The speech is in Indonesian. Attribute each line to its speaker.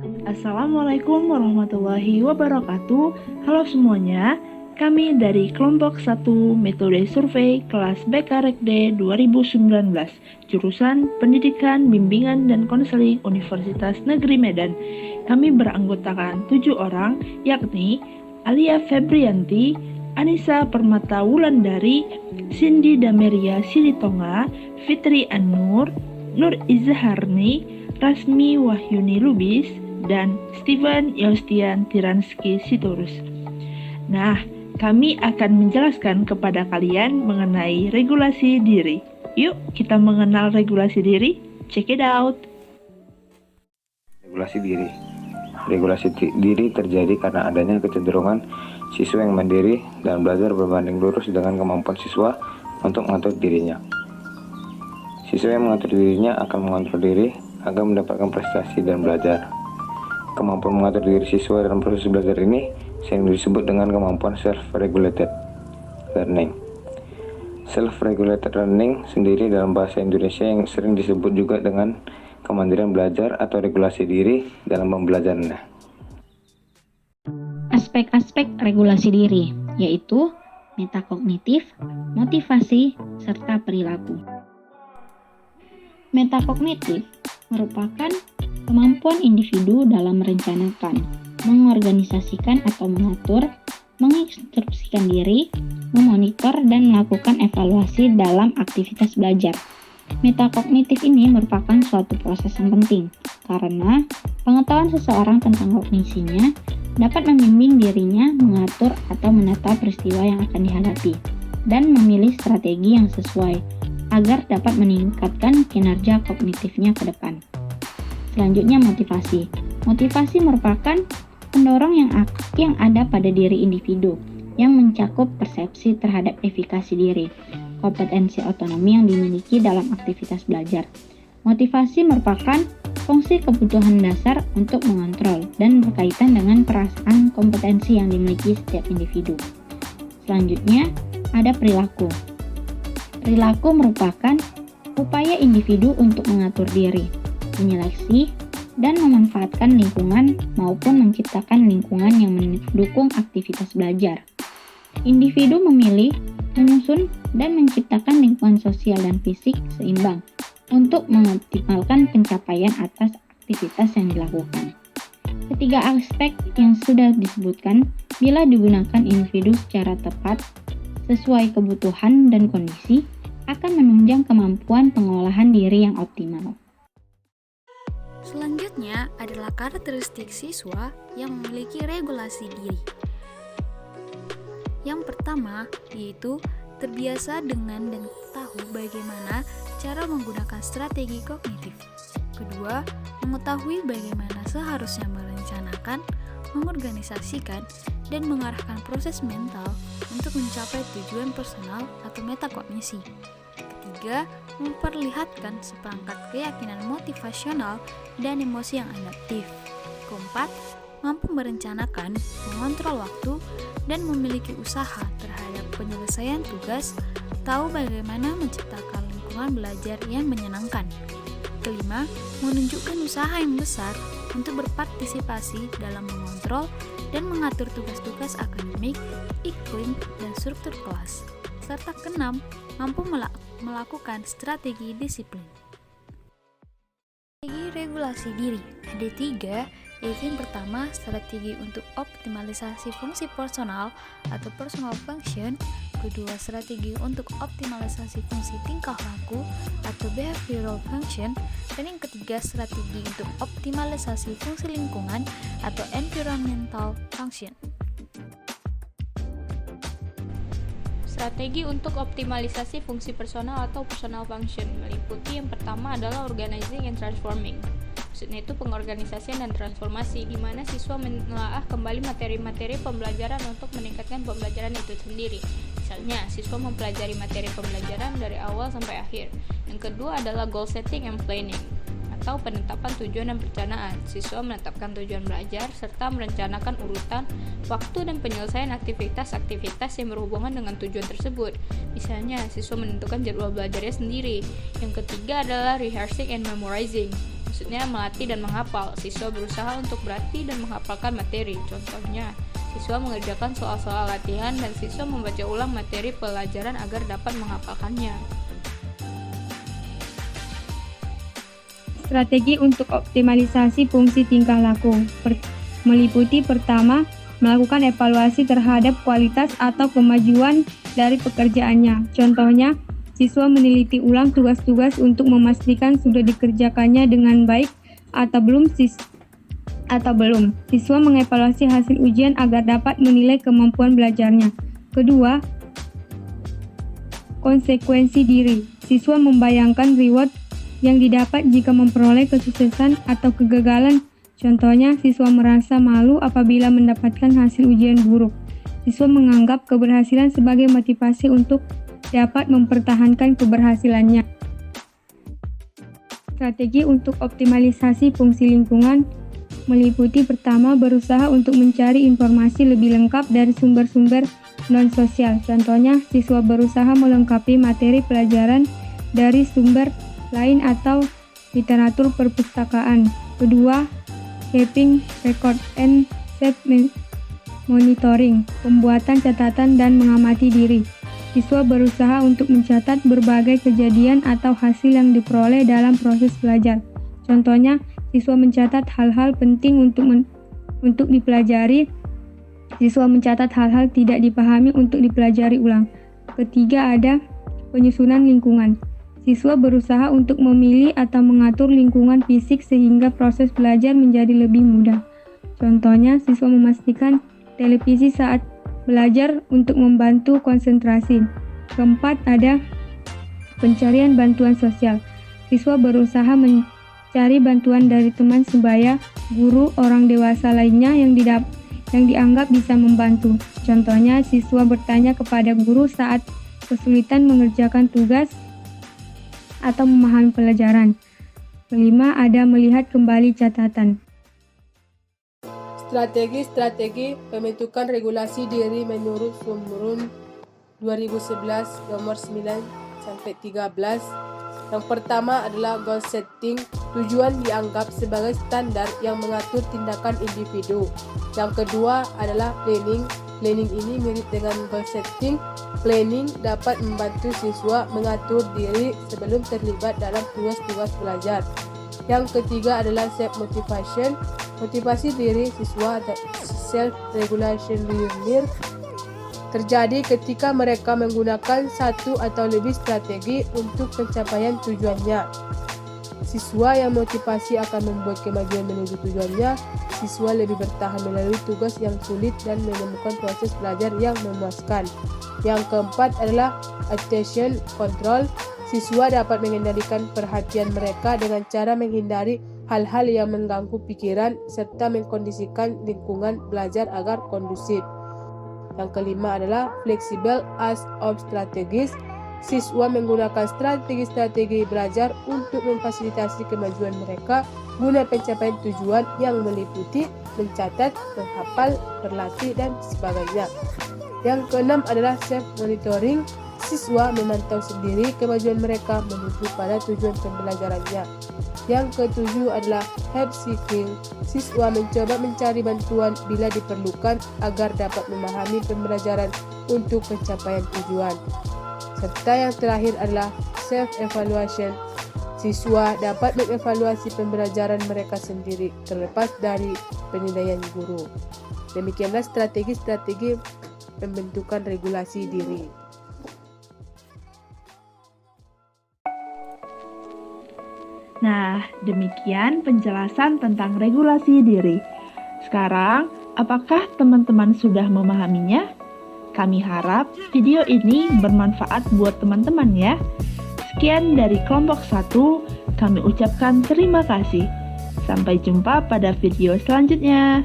Speaker 1: Assalamualaikum warahmatullahi wabarakatuh. Halo semuanya, kami dari kelompok 1 metode survei kelas BKREKD 2019, jurusan Pendidikan, Bimbingan, dan Konseling Universitas Negeri Medan. Kami beranggotakan 7 orang, yakni Alia Febrianti, Anissa Permata Wulandari, Cindy Dameria Silitonga, Fitri An-Nur, Nur Izharni, Rasmi Wahyuni Lubis, dan Steven Yostian Tiranski Sitorus. Nah, kami akan menjelaskan kepada kalian mengenai regulasi diri. Yuk, kita mengenal regulasi diri. Check it out.
Speaker 2: Regulasi diri. Regulasi diri terjadi karena adanya kecenderungan siswa yang mandiri dan belajar berbanding lurus dengan kemampuan siswa untuk mengatur dirinya. Siswa yang mengatur dirinya akan mengontrol diri agar mendapatkan prestasi dan belajar. Kemampuan mengatur diri siswa dalam proses belajar ini sering disebut dengan kemampuan self-regulated learning. Self-regulated learning sendiri dalam bahasa Indonesia yang sering disebut juga dengan kemandirian belajar atau regulasi diri dalam pembelajarannya.
Speaker 3: Aspek-aspek regulasi diri yaitu metakognitif, motivasi, serta perilaku. Metakognitif merupakan kemampuan individu dalam merencanakan, mengorganisasikan atau mengatur, menginstruksikan diri, memonitor, dan melakukan evaluasi dalam aktivitas belajar. Metakognitif ini merupakan suatu proses yang penting, karena pengetahuan seseorang tentang kognisinya dapat membimbing dirinya mengatur atau menata peristiwa yang akan dihadapi, dan memilih strategi yang sesuai, agar dapat meningkatkan kinerja kognitifnya ke depan. Selanjutnya motivasi. Motivasi merupakan pendorong yang ada pada diri individu, yang mencakup persepsi terhadap efikasi diri, kompetensi otonomi yang dimiliki dalam aktivitas belajar. Motivasi merupakan fungsi kebutuhan dasar untuk mengontrol dan berkaitan dengan perasaan kompetensi yang dimiliki setiap individu. Selanjutnya, ada perilaku. Perilaku merupakan upaya individu untuk mengatur diri, menyeleksi, dan memanfaatkan lingkungan maupun menciptakan lingkungan yang mendukung aktivitas belajar. Individu memilih, menyusun, dan menciptakan lingkungan sosial dan fisik seimbang untuk mengoptimalkan pencapaian atas aktivitas yang dilakukan. Ketiga aspek yang sudah disebutkan, bila digunakan individu secara tepat, sesuai kebutuhan dan kondisi, akan menunjang kemampuan pengolahan diri yang optimal.
Speaker 4: Selanjutnya adalah karakteristik siswa yang memiliki regulasi diri. Yang pertama yaitu terbiasa dengan dan tahu bagaimana cara menggunakan strategi kognitif. Kedua, mengetahui bagaimana seharusnya merencanakan, mengorganisasikan, dan mengarahkan proses mental untuk mencapai tujuan personal atau metakognisi. Ketiga, memperlihatkan seperangkat keyakinan motivasional dan emosi yang adaptif. Keempat, mampu merencanakan, mengontrol waktu, dan memiliki usaha terhadap penyelesaian tugas, tahu bagaimana menciptakan lingkungan belajar yang menyenangkan. Kelima, menunjukkan usaha yang besar untuk berpartisipasi dalam mengontrol dan mengatur tugas-tugas akademik, iklim, dan struktur kelas. Serta keenam, mampu melakukan strategi disiplin. Strategi regulasi diri ada 3, yaitu yang pertama strategi untuk optimalisasi fungsi personal atau personal function, kedua strategi untuk optimalisasi fungsi tingkah laku atau behavioral function, dan yang ketiga strategi untuk optimalisasi fungsi lingkungan atau environmental function.
Speaker 5: Strategi untuk optimalisasi fungsi personal atau personal function meliputi yang pertama adalah organizing and transforming. Maksudnya itu pengorganisasian dan transformasi, di mana siswa menelaah kembali materi-materi pembelajaran untuk meningkatkan pembelajaran itu sendiri. Misalnya, siswa mempelajari materi pembelajaran dari awal sampai akhir. Yang kedua adalah goal setting and planning, atau penetapan tujuan dan perencanaan. Siswa menetapkan tujuan belajar serta merencanakan urutan, waktu, dan penyelesaian aktivitas-aktivitas yang berhubungan dengan tujuan tersebut. Misalnya, siswa menentukan jadwal belajarnya sendiri. Yang ketiga adalah rehearsing and memorizing, Maksudnya melatih dan menghafal. Siswa berusaha untuk berlatih dan menghafalkan materi. Contohnya, siswa mengerjakan soal-soal latihan dan siswa membaca ulang materi pelajaran agar dapat menghafalkannya.
Speaker 6: Strategi untuk optimalisasi fungsi tingkah laku meliputi pertama, melakukan evaluasi terhadap kualitas atau kemajuan dari pekerjaannya. Contohnya, siswa meneliti ulang tugas-tugas untuk memastikan sudah dikerjakannya dengan baik atau belum. Siswa mengevaluasi hasil ujian agar dapat menilai kemampuan belajarnya. Kedua, konsekuensi diri. Siswa membayangkan reward yang didapat jika memperoleh kesuksesan atau kegagalan. Contohnya, siswa merasa malu apabila mendapatkan hasil ujian buruk. Siswa menganggap keberhasilan sebagai motivasi untuk dapat mempertahankan keberhasilannya. Strategi untuk optimalisasi fungsi lingkungan meliputi pertama, berusaha untuk mencari informasi lebih lengkap dari sumber-sumber non-sosial. Contohnya, siswa berusaha melengkapi materi pelajaran dari sumber lain atau literatur perpustakaan. Kedua, keeping record and self monitoring, pembuatan catatan dan mengamati diri. Siswa berusaha untuk mencatat berbagai kejadian atau hasil yang diperoleh dalam proses belajar. Contohnya, siswa mencatat hal-hal penting untuk dipelajari. Siswa mencatat hal-hal tidak dipahami untuk dipelajari ulang. Ketiga, ada penyusunan lingkungan. Siswa berusaha untuk memilih atau mengatur lingkungan fisik sehingga proses belajar menjadi lebih mudah. Contohnya, siswa memastikan televisi saat belajar untuk membantu konsentrasi. Keempat, ada pencarian bantuan sosial. Siswa berusaha mencari bantuan dari teman sebaya, guru, orang dewasa lainnya yang dianggap bisa membantu. Contohnya, siswa bertanya kepada guru saat kesulitan mengerjakan tugas atau memahami pelajaran. Kelima, ada melihat kembali catatan.
Speaker 7: Strategi pembentukan regulasi diri menurut Sumrun 2011 nomor 9-13. Yang pertama adalah goal setting. Tujuan dianggap sebagai standar yang mengatur tindakan individu. Yang kedua adalah planning. Planning ini mirip dengan goal setting. Planning dapat membantu siswa mengatur diri sebelum terlibat dalam tugas-tugas belajar. Yang ketiga adalah self-motivation. Motivasi diri siswa atau self-regulation learner terjadi ketika mereka menggunakan satu atau lebih strategi untuk pencapaian tujuannya. Siswa yang motivasi akan membuat kemajuan menuju tujuannya. Siswa lebih bertahan melalui tugas yang sulit dan menemukan proses belajar yang memuaskan. Yang keempat adalah attention control. Siswa dapat mengendalikan perhatian mereka dengan cara menghindari hal-hal yang mengganggu pikiran serta mengkondisikan lingkungan belajar agar kondusif. Yang kelima adalah flexible use of strategies. Siswa menggunakan strategi-strategi belajar untuk memfasilitasi kemajuan mereka guna pencapaian tujuan yang meliputi mencatat, menghafal, berlatih, dan sebagainya. Yang keenam adalah self-monitoring. Siswa memantau sendiri kemajuan mereka menuju pada tujuan pembelajarannya. Yang ketujuh adalah help seeking. Siswa mencoba mencari bantuan bila diperlukan agar dapat memahami pembelajaran untuk pencapaian tujuan. Serta yang terakhir adalah self-evaluation. Siswa dapat mengevaluasi pembelajaran mereka sendiri terlepas dari penilaian guru. Demikianlah strategi-strategi pembentukan regulasi diri.
Speaker 1: Nah, demikian penjelasan tentang regulasi diri. Sekarang, apakah teman-teman sudah memahaminya? Kami harap video ini bermanfaat buat teman-teman ya. Sekian dari kelompok 1, kami ucapkan terima kasih. Sampai jumpa pada video selanjutnya.